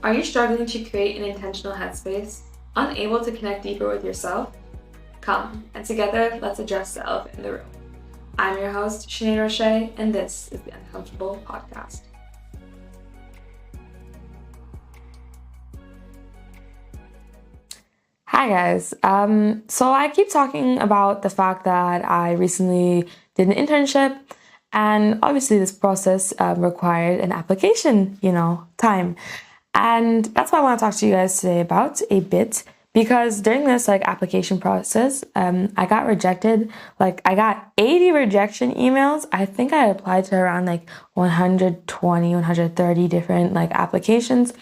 Are you struggling to create an intentional headspace? Unable to connect deeper with yourself? Come, and together, let's address the elephant in the room. I'm your host, Sinead Roche, and this is the Uncomfortable Podcast. Hi guys. So I keep talking about the fact that I recently did an internship, and obviously this process required an application, time. And that's what I want to talk to you guys today about a bit, because during this application process, I got rejected. I got 80 rejection emails. I think I applied to around 120, 130 different applications.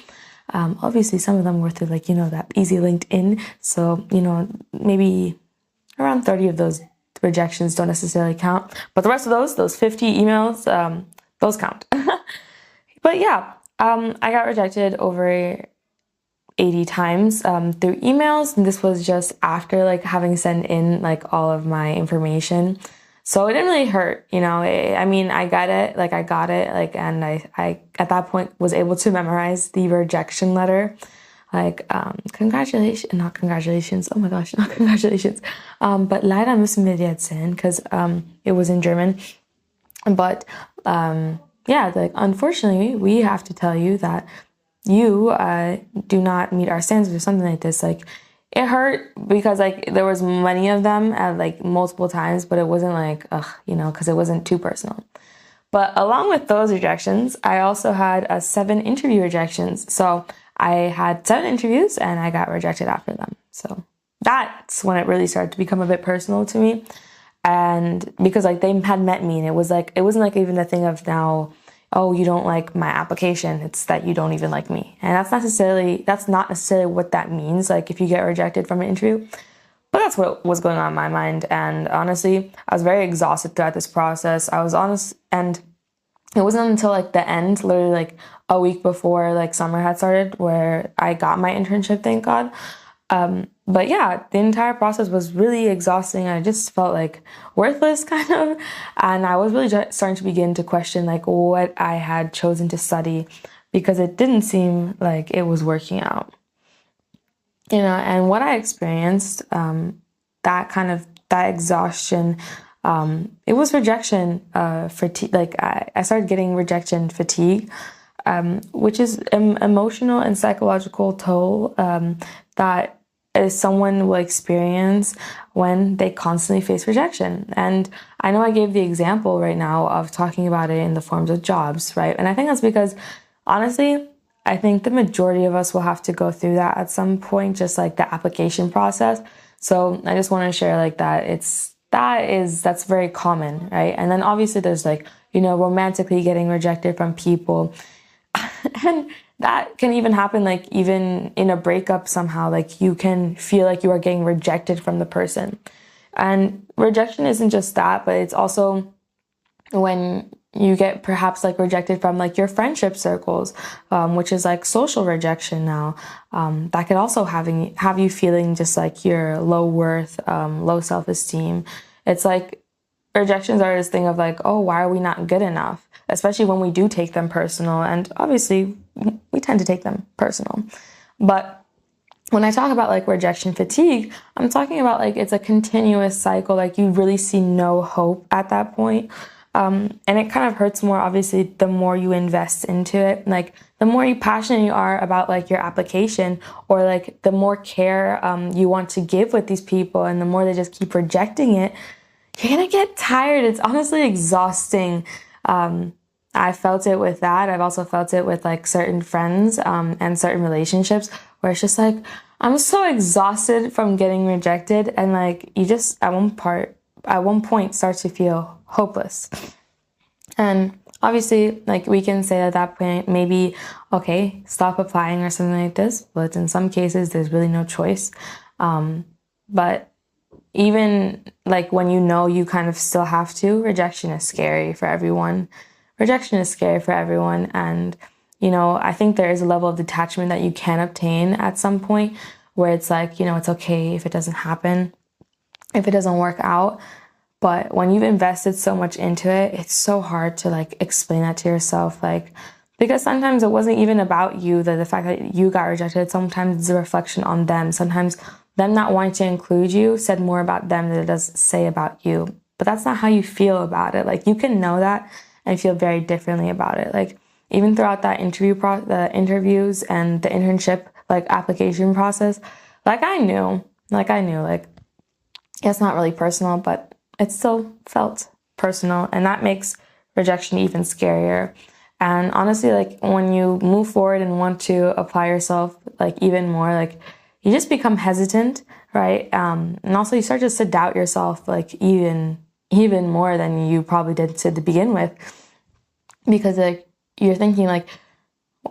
Obviously some of them were through that easy LinkedIn. So, maybe around 30 of those rejections don't necessarily count, but the rest of those 50 emails, those count. But yeah, I got rejected over 80 times through emails, and this was just after having sent in all of my information. So it didn't really hurt, I got it, and I at that point was able to memorize the rejection letter. Congratulations, not congratulations, oh my gosh, not congratulations, but leider müssen wir jetzt sehen, because it was in German. But yeah, unfortunately, we have to tell you that you do not meet our standards or something like this. It hurt because there was many of them at multiple times, but it wasn't because it wasn't too personal. But along with those rejections, I also had 7 interview rejections. So I had 7 interviews and I got rejected after them. So that's when it really started to become a bit personal to me. And because they had met me, and it wasn't even a thing of now, oh, you don't like my application. It's that you don't even like me. And that's not necessarily what that means. If you get rejected from an interview, but that's what was going on in my mind. And honestly, I was very exhausted throughout this process. I was honest, and it wasn't until the end, literally a week before summer had started, where I got my internship, thank God. But yeah, the entire process was really exhausting. I just felt worthless kind of. And I was really starting to begin to question what I had chosen to study, because it didn't seem like it was working out. And what I experienced, that exhaustion, it was rejection fatigue. I started getting rejection fatigue, which is an emotional and psychological toll that someone will experience when they constantly face rejection. And I know I gave the example right now of talking about it in the forms of jobs, right? And I think that's because, honestly, I think the majority of us will have to go through that at some point, just the application process. So I just want to share that's very common, right? And then obviously there's romantically getting rejected from people. And that can even happen even in a breakup somehow. You can feel you are getting rejected from the person. And rejection isn't just that, but it's also when you get perhaps rejected from your friendship circles, which is social rejection now. That could also have you feeling just you're low worth, low self-esteem. It's rejections are this thing of oh, why are we not good enough? Especially when we do take them personal. And obviously we tend to take them personal. But when I talk about rejection fatigue, I'm talking about it's a continuous cycle. You really see no hope at that point. And it kind of hurts more, obviously, the more you invest into it. The more passionate you are about your application, or the more care you want to give with these people, and the more they just keep rejecting it, you're gonna get tired. It's honestly exhausting. I felt it with that. I've also felt it with certain friends and certain relationships, where it's just I'm so exhausted from getting rejected, and you just at one point start to feel hopeless. And obviously we can say at that point, maybe, okay, stop applying or something like this, but in some cases there's really no choice. But even when you kind of still have to, rejection is scary for everyone. And I think there is a level of detachment that you can obtain at some point, where it's it's okay if it doesn't happen, if it doesn't work out. But when you've invested so much into it, it's so hard to explain that to yourself. Because sometimes it wasn't even about you, the fact that you got rejected. Sometimes it's a reflection on them. Sometimes them not wanting to include you said more about them than it does say about you. But that's not how you feel about it. Like, you can know that and feel very differently about it. Like, even throughout that the interviews and the internship, like, application process, I knew, it's not really personal, but it still felt personal. And that makes rejection even scarier. And honestly, like, when you move forward and want to apply yourself, like, even more, like, you just become hesitant, right? And also you start just to doubt yourself, like, even more than you probably did to begin with. Because, like, you're thinking, like,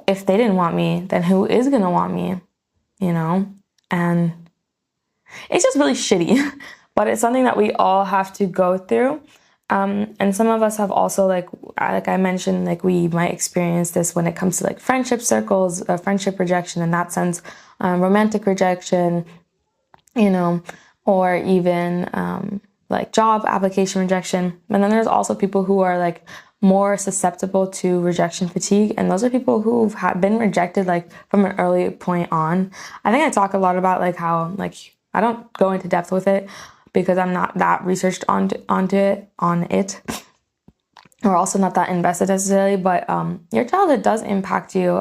if they didn't want me, then who is going to want me, you know? And it's just really shitty, but it's something that we all have to go through. And some of us have also, like I mentioned, like, we might experience this when it comes to, like, friendship circles, friendship rejection in that sense, romantic rejection, you know, or even like job application rejection. And then there's also people who are, like, more susceptible to rejection fatigue, and those are people who've been rejected, like, from an early point on. I think I talk a lot about, like, how, like, I don't go into depth with it because I'm not that researched on it, or also not that invested necessarily. But your childhood does impact you.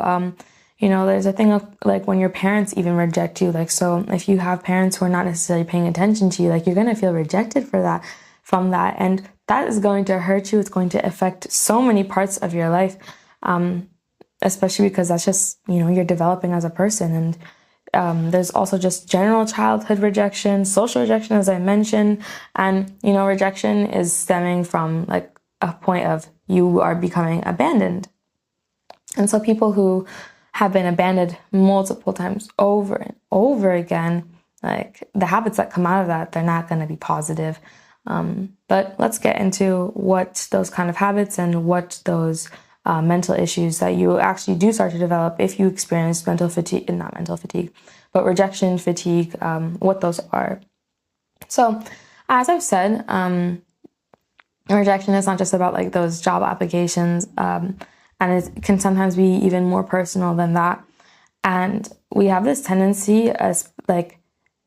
You know, there's a thing of, like, when your parents even reject you. Like, so if you have parents who are not necessarily paying attention to you, like, you're gonna feel rejected from that, and that is going to hurt you. It's going to affect so many parts of your life, especially because that's just, you know, you're developing as a person. And there's also just general childhood rejection, social rejection, as I mentioned. And, you know, rejection is stemming from, like, a point of you are becoming abandoned. And so people who have been abandoned multiple times over and over again, like, the habits that come out of that, they're not going to be positive. But let's get into what those kind of habits and what those mental issues that you actually do start to develop if you experience rejection fatigue, what those are. So, as I've said, rejection is not just about, like, those job applications, and it can sometimes be even more personal than that. And we have this tendency, as, like,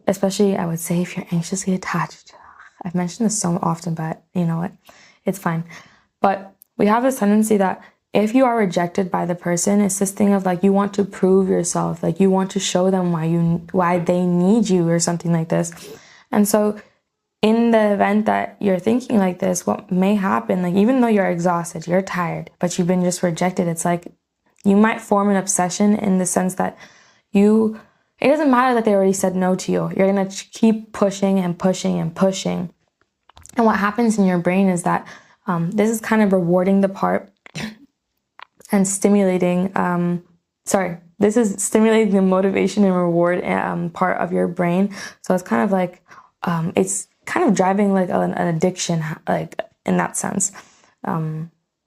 especially, I would say, if you're anxiously attached. I've mentioned this so often, but you know what? It's fine. But we have this tendency that if you are rejected by the person, it's this thing of, like, you want to prove yourself, like, you want to show them why they need you or something like this. And so in the event that you're thinking like this, what may happen, like, even though you're exhausted, you're tired, but you've been just rejected, it's like you might form an obsession in the sense that it doesn't matter that they already said no to you. You're going to keep pushing and pushing and pushing. And what happens in your brain is that this is kind of rewarding the part and stimulating, this is stimulating the motivation and reward part of your brain. So it's kind of like, it's kind of driving, like, an addiction, like, in that sense.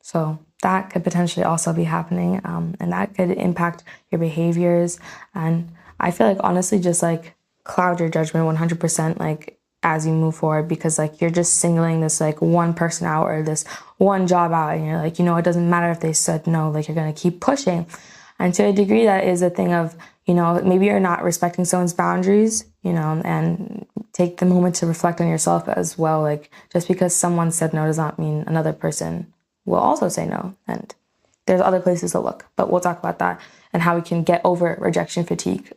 So that could potentially also be happening, and that could impact your behaviors. And I feel like, honestly, just, like, cloud your judgment 100%, like, as you move forward, because, like, you're just singling this, like, one person out or this one job out, and you're like, you know, it doesn't matter if they said no, like, you're going to keep pushing. And to a degree, that is a thing of, you know, maybe you're not respecting someone's boundaries, you know, and take the moment to reflect on yourself as well. Like, just because someone said no does not mean another person will also say no. And there's other places to look, but we'll talk about that and how we can get over rejection fatigue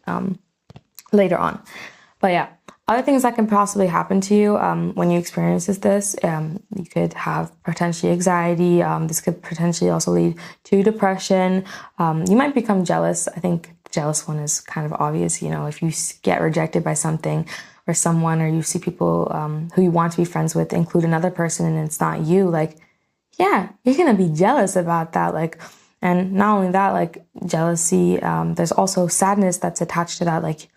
later on. But yeah, other things that can possibly happen to you when you experience this, you could have potentially anxiety. This could potentially also lead to depression. You might become jealous. I think the jealous one is kind of obvious. You know, if you get rejected by something or someone, or you see people who you want to be friends with include another person and it's not you, like, yeah, you're going to be jealous about that. Like, and not only that, like, jealousy, there's also sadness that's attached to that. Like,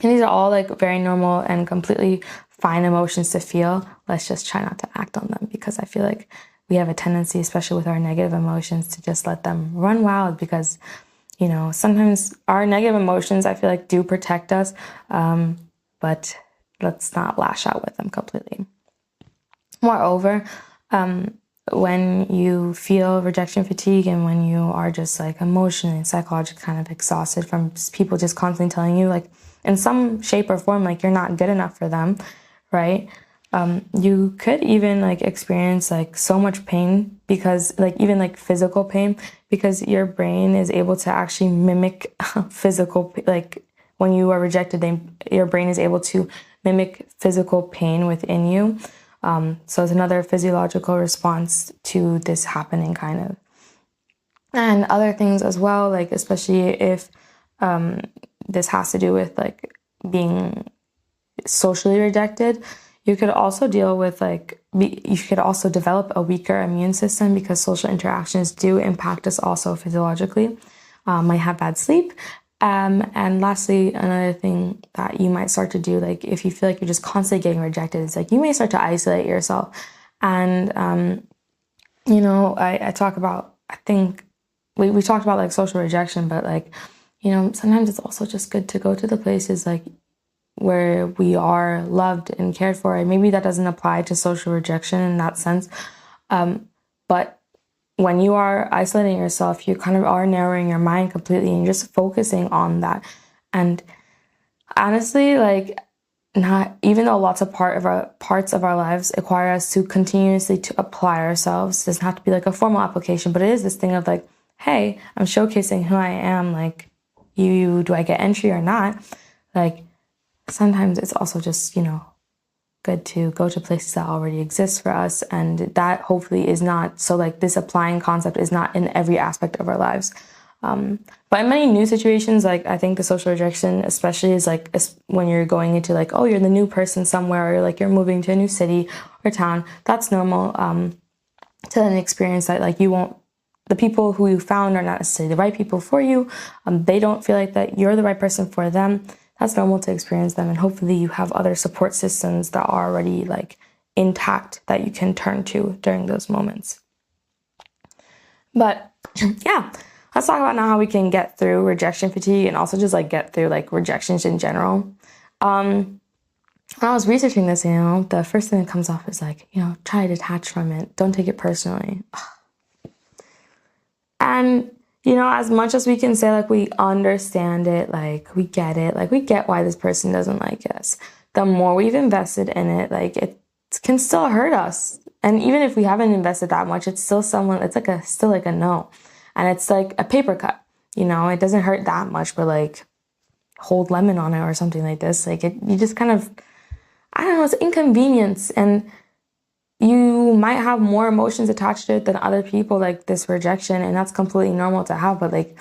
and these are all, like, very normal and completely fine emotions to feel. Let's just try not to act on them, because I feel like we have a tendency, especially with our negative emotions, to just let them run wild, because, you know, sometimes our negative emotions, I feel like, do protect us, but let's not lash out with them completely. Moreover, when you feel rejection fatigue and when you are just like emotionally and psychologically kind of exhausted from people just constantly telling you like in some shape or form like you're not good enough for them, right? You could even like experience like so much pain because like even like physical pain because your brain is able to actually mimic physical, like when you are rejected, your brain is able to mimic physical pain within you. So it's another physiological response to this happening kind of. And other things as well, like especially if this has to do with like being socially rejected, you could also deal with you could also develop a weaker immune system because social interactions do impact us also physiologically. Might have bad sleep. And lastly, another thing that you might start to do, like if you feel like you're just constantly getting rejected, it's like you may start to isolate yourself. And, I talk about, I think we talked about like social rejection, but like, sometimes it's also just good to go to the places like where we are loved and cared for. And maybe that doesn't apply to social rejection in that sense. But when you are isolating yourself, you kind of are narrowing your mind completely and you're just focusing on that. And honestly, like not even though lots of parts of our lives require us to continuously to apply ourselves, it doesn't have to be like a formal application, but it is this thing of like, hey, I'm showcasing who I am. Like, do I get entry or not? Like, sometimes it's also just, good to go to places that already exist for us. And that hopefully is not, so like this applying concept is not in every aspect of our lives. But in many new situations, like I think the social rejection especially is like when you're going into like, oh, you're the new person somewhere, or like you're moving to a new city or town. That's normal to an experience that like the people who you found are not necessarily the right people for you. They don't feel like that you're the right person for them. That's normal to experience them. And hopefully you have other support systems that are already like intact that you can turn to during those moments. But yeah, let's talk about now how we can get through rejection fatigue and also just like get through like rejections in general. When I was researching this, the first thing that comes off is like, try to detach from it. Don't take it personally. And as much as we can say, like, we understand it, like, we get it, like, we get why this person doesn't like us, the more we've invested in it, like, it can still hurt us. And even if we haven't invested that much, it's still it's like still like a no. And it's like a paper cut, it doesn't hurt that much, but like, hold lemon on it or something like this. Like, you just kind of, I don't know, it's inconvenience. And you might have more emotions attached to it than other people, like this rejection, and that's completely normal to have. But like,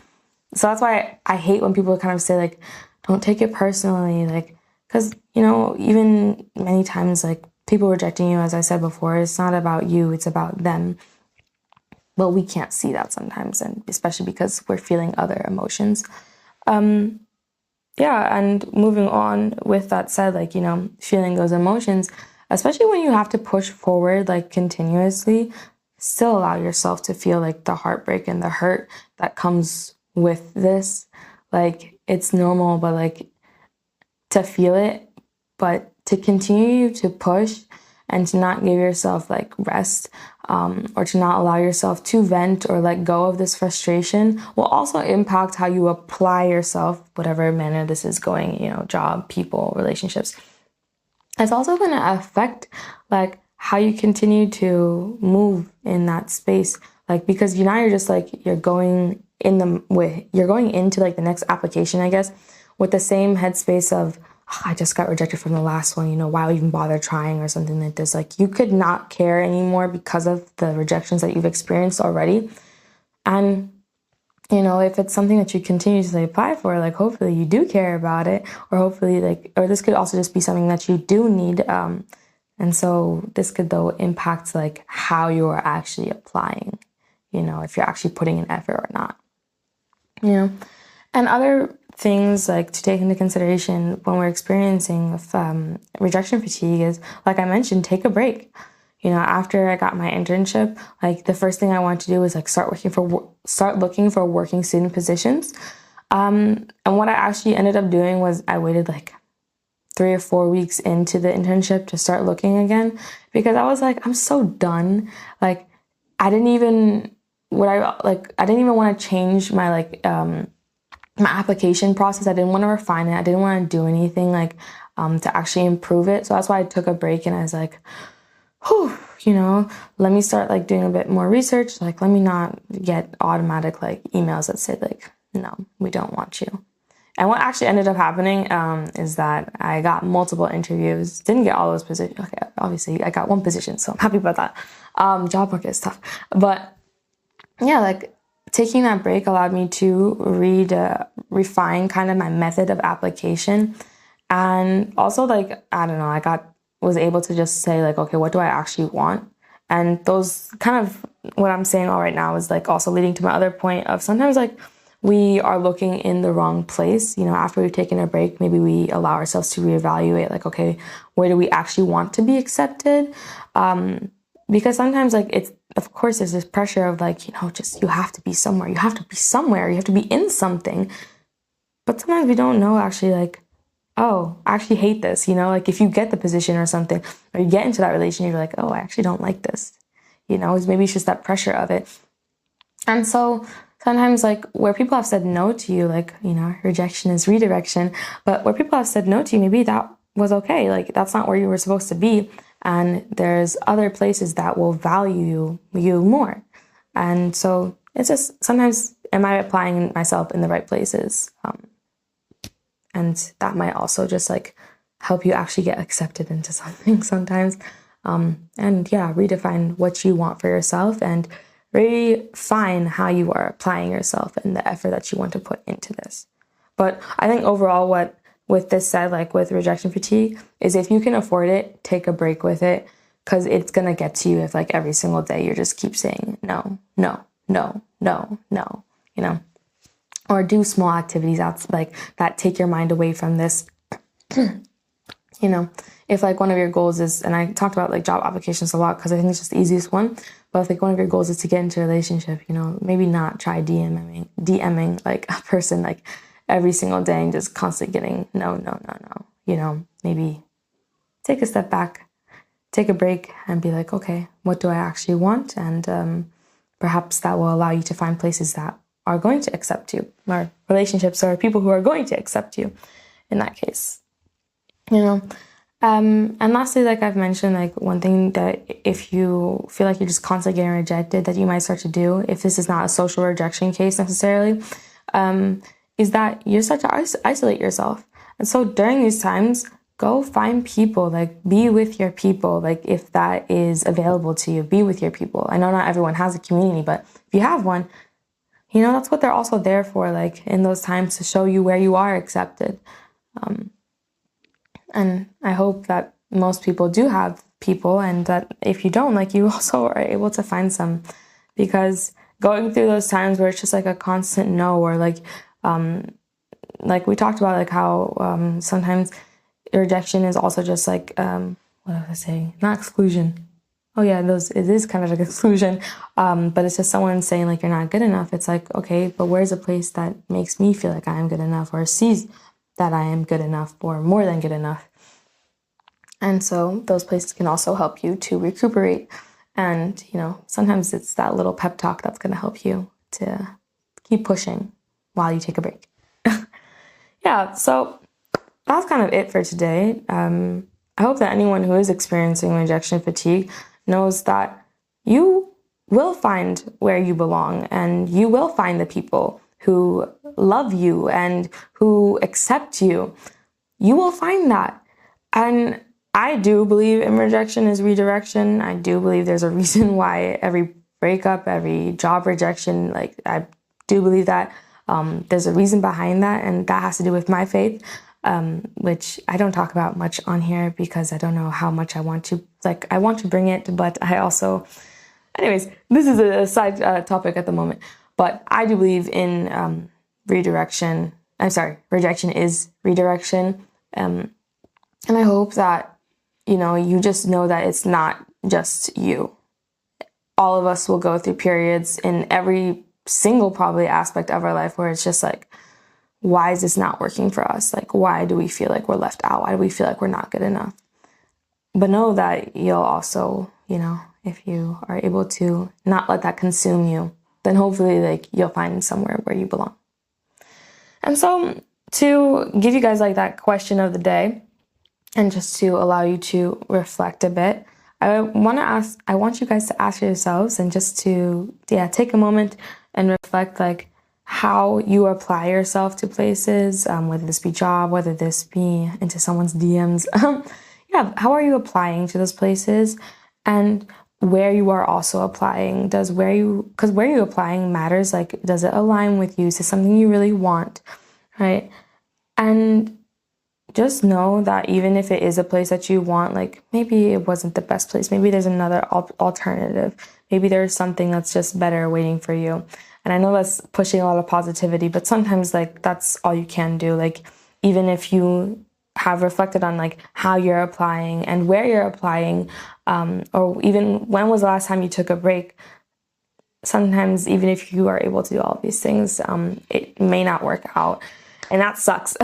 so that's why I hate when people kind of say like, don't take it personally, like, because even many times like people rejecting you, as I said before, it's not about you, it's about them. But we can't see that sometimes, and especially because we're feeling other emotions. Yeah, and moving on with that said, like, feeling those emotions, especially when you have to push forward like continuously, still allow yourself to feel like the heartbreak and the hurt that comes with this. Like, it's normal, but like to feel it, but to continue to push and to not give yourself like rest, or to not allow yourself to vent or let go of this frustration will also impact how you apply yourself, whatever manner this is going, job, people, relationships. It's also going to affect like how you continue to move in that space. Like, because you're just like, you're going into like the next application, I guess, with the same headspace of, oh, I just got rejected from the last one, why even bother trying or something like this. Like, you could not care anymore because of the rejections that you've experienced already. And if it's something that you continuously apply for, like, hopefully you do care about it, or hopefully or this could also just be something that you do need. And so this could though impact like how you are actually applying, if you're actually putting in effort or not, and other things like to take into consideration when we're experiencing rejection fatigue is, like I mentioned, take a break. After I got my internship, like the first thing I wanted to do was like start looking for working student positions. And what I actually ended up doing was I waited like 3 or 4 weeks into the internship to start looking again, because I was like, I'm so done. Like, I didn't even want to change my my application process. I didn't want to refine it. I didn't want to do anything to actually improve it. So that's why I took a break, and I was like, whew, let me start doing a bit more research. Let me not get automatic emails that say no, we don't want you. And what actually ended up happening is that I got multiple interviews. Didn't get all those positions. Okay, obviously I got one position, so I'm happy about that. Job market is tough, but yeah, taking that break allowed me to refine kind of my method of application, and also I don't know, was able to just say okay, what do I actually want? And those kind of what I'm saying all right now is also leading to my other point of sometimes we are looking in the wrong place. After we've taken a break, maybe we allow ourselves to reevaluate okay, where do we actually want to be accepted? Because sometimes it's, of course, there's this pressure of just you have to be somewhere, you have to be somewhere, you have to be in something. But sometimes we don't know actually oh, I actually hate this, if you get the position or something, or you get into that relationship, you're oh, I actually don't like this. Maybe it's just that pressure of it. And so sometimes where people have said no to you, rejection is redirection, but where people have said no to you, maybe that was okay. That's not where you were supposed to be. And there's other places that will value you more. And so it's just sometimes, am I applying myself in the right places? And that might also just help you actually get accepted into something sometimes. And yeah, redefine what you want for yourself and refine how you are applying yourself and the effort that you want to put into this. But I think overall, with this said, with rejection fatigue, is if you can afford it, take a break with it, because it's going to get to you if every single day you just keep saying no, no, no, no, no, or do small activities that take your mind away from this. If one of your goals is, and I talked about job applications a lot because I think it's just the easiest one, but if one of your goals is to get into a relationship, maybe not try DMing a person every single day and just constantly getting no, no, no, no. Maybe take a step back, take a break, and be okay, what do I actually want? And perhaps that will allow you to find places that are going to accept you, or relationships or people who are going to accept you in that case. And lastly, I've mentioned, one thing that if you feel you're just constantly getting rejected, that you might start to do, if this is not a social rejection case necessarily, is that you start to isolate yourself. And so during these times, go find people, be with your people. If that is available to you, be with your people. I know not everyone has a community, but if you have one, that's what they're also there for, in those times, to show you where you are accepted. And I hope that most people do have people, and that if you don't, you also are able to find some, because going through those times where it's just a constant no, or we talked about how sometimes rejection is also just what was I saying? Not exclusion. Oh yeah, it is kind of exclusion. But it's just someone saying you're not good enough. It's okay, but where's a place that makes me feel I am good enough, or sees that I am good enough, or more than good enough? And so those places can also help you to recuperate. And, sometimes it's that little pep talk that's going to help you to keep pushing while you take a break. Yeah, so that's kind of it for today. I hope that anyone who is experiencing rejection fatigue knows that you will find where you belong, and you will find the people who love you and who accept you. You will find that. And I do believe in rejection is redirection. I do believe there's a reason why every breakup, every job rejection, I do believe that there's a reason behind that, and that has to do with my faith, which I don't talk about much on here because I don't know how much I want to. I want to bring it, but I also, anyways, this is a side topic at the moment. But I do believe in redirection. I'm sorry, rejection is redirection. And I hope that, you just know that it's not just you. All of us will go through periods in every single probably aspect of our life where it's just why is this not working for us? Why do we feel we're left out? Why do we feel we're not good enough? But know that you'll also, if you are able to not let that consume you, then hopefully like you'll find somewhere where you belong. And so to give you guys like that question of the day, and just to allow you to reflect a bit, I want you guys to ask yourselves and just to, take a moment and reflect like how you apply yourself to places, whether this be job, whether this be into someone's DMs. How are you applying to those places, and where you are also applying? Because where you applying matters. Like, does it align with you? Is it something you really want, right? And just know that even if it is a place that you want, like maybe it wasn't the best place. Maybe there's another alternative. Maybe there's something that's just better waiting for you. And I know that's pushing a lot of positivity, but sometimes like that's all you can do. Like, even if you have reflected on like how you're applying and where you're applying, or even when was the last time you took a break, sometimes even if you are able to do all of these things, it may not work out, and that sucks.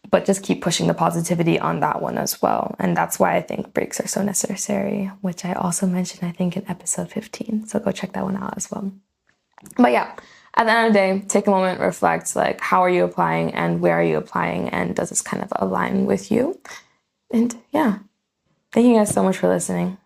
But just keep pushing the positivity on that one as well. And that's why I think breaks are so necessary, which I also mentioned, I think, in episode 15. So go check that one out as well. But yeah, at the end of the day, take a moment, reflect, like, how are you applying and where are you applying? And does this kind of align with you? And yeah, thank you guys so much for listening.